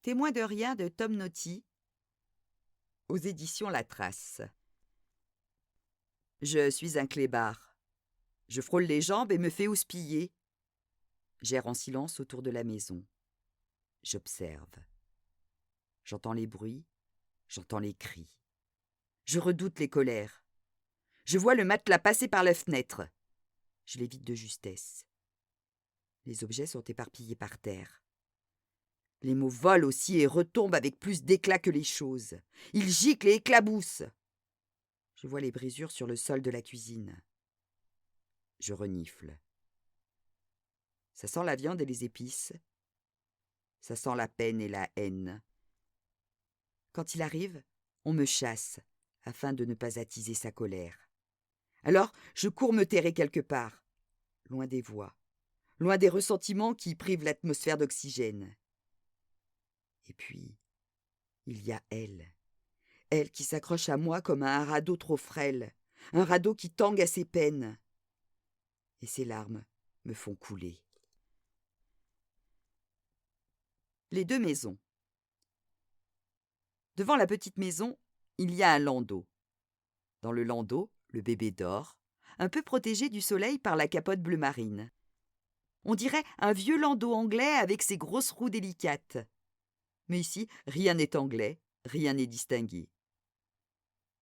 Témoin de rien de Tom Naughty, aux éditions La Trace. Je suis un clébard. Je frôle les jambes et me fais houspiller. J'erre en silence autour de la maison. J'observe. J'entends les bruits, j'entends les cris. Je redoute les colères. Je vois le matelas passer par la fenêtre. Je l'évite de justesse. Les objets sont éparpillés par terre. Les mots volent aussi et retombent avec plus d'éclat que les choses. Ils giclent et éclaboussent. Je vois les brisures sur le sol de la cuisine. Je renifle. Ça sent la viande et les épices. Ça sent la peine et la haine. Quand il arrive, on me chasse, afin de ne pas attiser sa colère. Alors, je cours me terrer quelque part, loin des voix, loin des ressentiments qui privent l'atmosphère d'oxygène. Et puis, il y a elle qui s'accroche à moi comme à un radeau trop frêle, un radeau qui tangue à ses peines. Et ses larmes me font couler. Les deux maisons. Devant la petite maison, il y a un landau. Dans le landau, le bébé dort, un peu protégé du soleil par la capote bleu marine. On dirait un vieux landau anglais avec ses grosses roues délicates. Mais ici, rien n'est anglais, rien n'est distingué.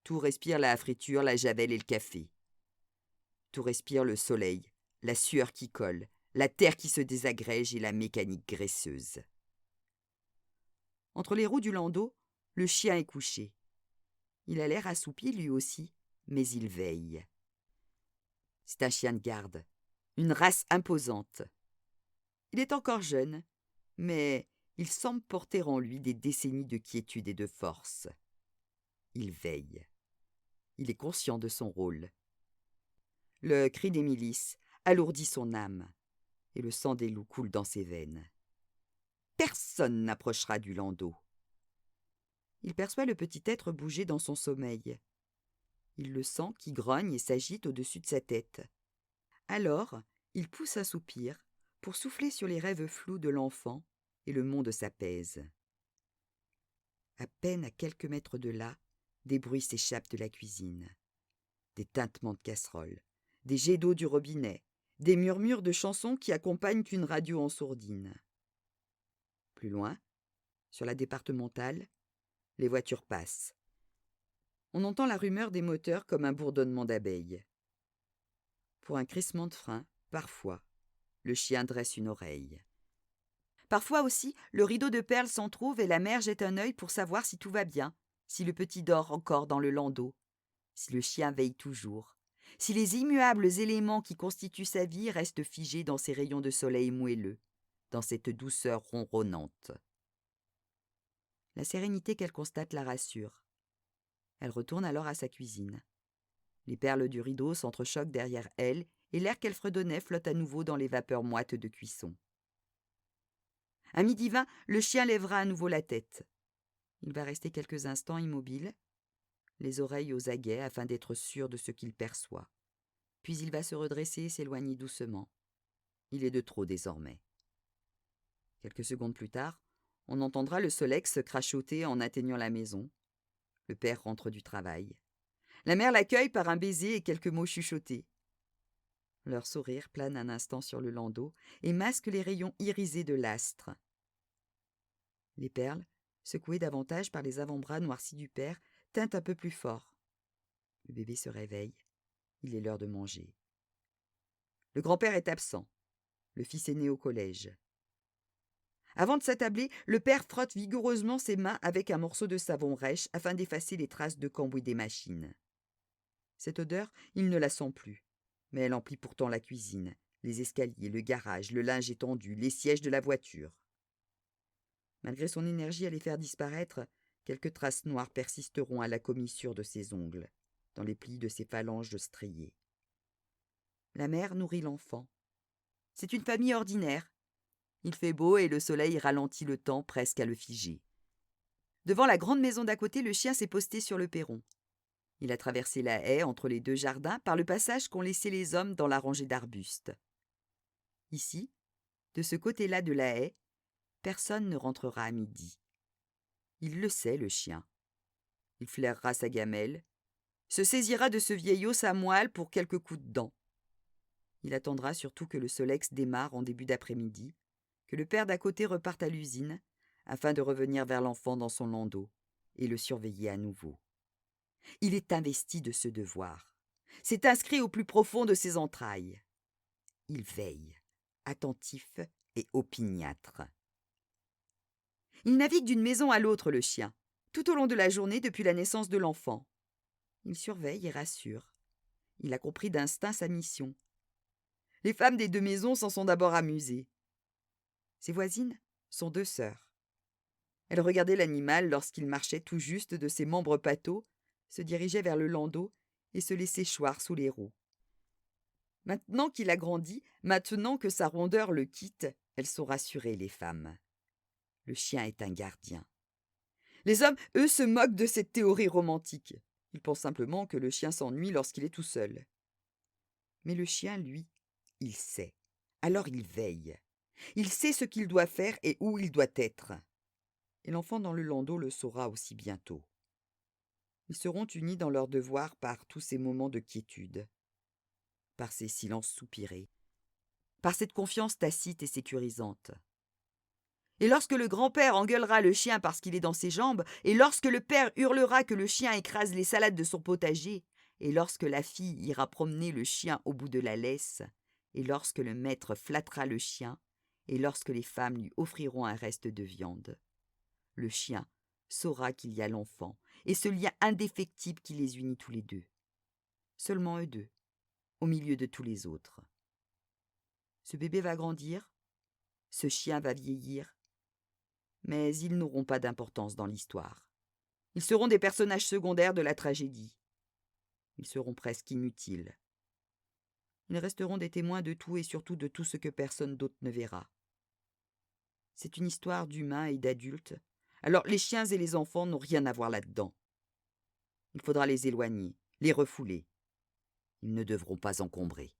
Tout respire la friture, la javel et le café. Tout respire le soleil, la sueur qui colle, la terre qui se désagrège et la mécanique graisseuse. Entre les roues du landau, le chien est couché. Il a l'air assoupi lui aussi, mais il veille. C'est un chien de garde, une race imposante. Il est encore jeune, mais il semble porter en lui des décennies de quiétude et de force. Il veille. Il est conscient de son rôle. Le cri des milices alourdit son âme, et le sang des loups coule dans ses veines. Personne n'approchera du landau. Il perçoit le petit être bouger dans son sommeil. Il le sent qui grogne et s'agite au-dessus de sa tête. Alors, il pousse un soupir pour souffler sur les rêves flous de l'enfant, et le monde s'apaise. À peine à quelques mètres de là, des bruits s'échappent de la cuisine. Des tintements de casseroles, des jets d'eau du robinet, des murmures de chansons qui accompagnent une radio en sourdine. Plus loin, sur la départementale, les voitures passent. On entend la rumeur des moteurs comme un bourdonnement d'abeilles. Pour un crissement de frein, parfois, le chien dresse une oreille. Parfois aussi, le rideau de perles s'entr'ouvre et la mère jette un œil pour savoir si tout va bien, si le petit dort encore dans le landau, si le chien veille toujours, si les immuables éléments qui constituent sa vie restent figés dans ces rayons de soleil moelleux, dans cette douceur ronronnante. La sérénité qu'elle constate la rassure. Elle retourne alors à sa cuisine. Les perles du rideau s'entrechoquent derrière elle et l'air qu'elle fredonnait flotte à nouveau dans les vapeurs moites de cuisson. À 12h20, le chien lèvera à nouveau la tête. Il va rester quelques instants immobile, les oreilles aux aguets afin d'être sûr de ce qu'il perçoit. Puis il va se redresser et s'éloigner doucement. Il est de trop désormais. Quelques secondes plus tard, on entendra le Solex crachoter en atteignant la maison. Le père rentre du travail. La mère l'accueille par un baiser et quelques mots chuchotés. Leur sourire plane un instant sur le landau et masque les rayons irisés de l'astre. Les perles, secouées davantage par les avant-bras noircis du père, tintent un peu plus fort. Le bébé se réveille. Il est l'heure de manger. Le grand-père est absent. Le fils est né au collège. Avant de s'attabler, le père frotte vigoureusement ses mains avec un morceau de savon rêche afin d'effacer les traces de cambouis des machines. Cette odeur, il ne la sent plus, mais elle emplit pourtant la cuisine, les escaliers, le garage, le linge étendu, les sièges de la voiture. Malgré son énergie à les faire disparaître, quelques traces noires persisteront à la commissure de ses ongles, dans les plis de ses phalanges striées. La mère nourrit l'enfant. C'est une famille ordinaire. Il fait beau et le soleil ralentit le temps presque à le figer. Devant la grande maison d'à côté, le chien s'est posté sur le perron. Il a traversé la haie entre les deux jardins par le passage qu'ont laissé les hommes dans la rangée d'arbustes. Ici, de ce côté-là de la haie, personne ne rentrera à midi. Il le sait, le chien. Il flairera sa gamelle, se saisira de ce vieil os à moelle pour quelques coups de dent. Il attendra surtout que le solex démarre en début d'après-midi, que le père d'à côté reparte à l'usine, afin de revenir vers l'enfant dans son landau et le surveiller à nouveau. Il est investi de ce devoir. C'est inscrit au plus profond de ses entrailles. Il veille, attentif et opiniâtre. Il navigue d'une maison à l'autre, le chien, tout au long de la journée depuis la naissance de l'enfant. Il surveille et rassure. Il a compris d'instinct sa mission. Les femmes des deux maisons s'en sont d'abord amusées. Ses voisines sont deux sœurs. Elles regardaient l'animal lorsqu'il marchait tout juste de ses membres pâteaux, se dirigeait vers le landau et se laissait choir sous les roues. Maintenant qu'il a grandi, maintenant que sa rondeur le quitte, elles sont rassurées, les femmes. Le chien est un gardien. Les hommes, eux, se moquent de cette théorie romantique. Ils pensent simplement que le chien s'ennuie lorsqu'il est tout seul. Mais le chien, lui, il sait. Alors il veille. Il sait ce qu'il doit faire et où il doit être. Et l'enfant dans le landau le saura aussi bientôt. Ils seront unis dans leur devoir par tous ces moments de quiétude, par ces silences soupirés, par cette confiance tacite et sécurisante. Et lorsque le grand-père engueulera le chien parce qu'il est dans ses jambes, et lorsque le père hurlera que le chien écrase les salades de son potager, et lorsque la fille ira promener le chien au bout de la laisse, et lorsque le maître flattera le chien, et lorsque les femmes lui offriront un reste de viande, le chien saura qu'il y a l'enfant, et ce lien indéfectible qui les unit tous les deux. Seulement eux deux, au milieu de tous les autres. Ce bébé va grandir, ce chien va vieillir, mais ils n'auront pas d'importance dans l'histoire. Ils seront des personnages secondaires de la tragédie. Ils seront presque inutiles. Ils resteront des témoins de tout et surtout de tout ce que personne d'autre ne verra. C'est une histoire d'humains et d'adultes, alors les chiens et les enfants n'ont rien à voir là-dedans. Il faudra les éloigner, les refouler. Ils ne devront pas encombrer.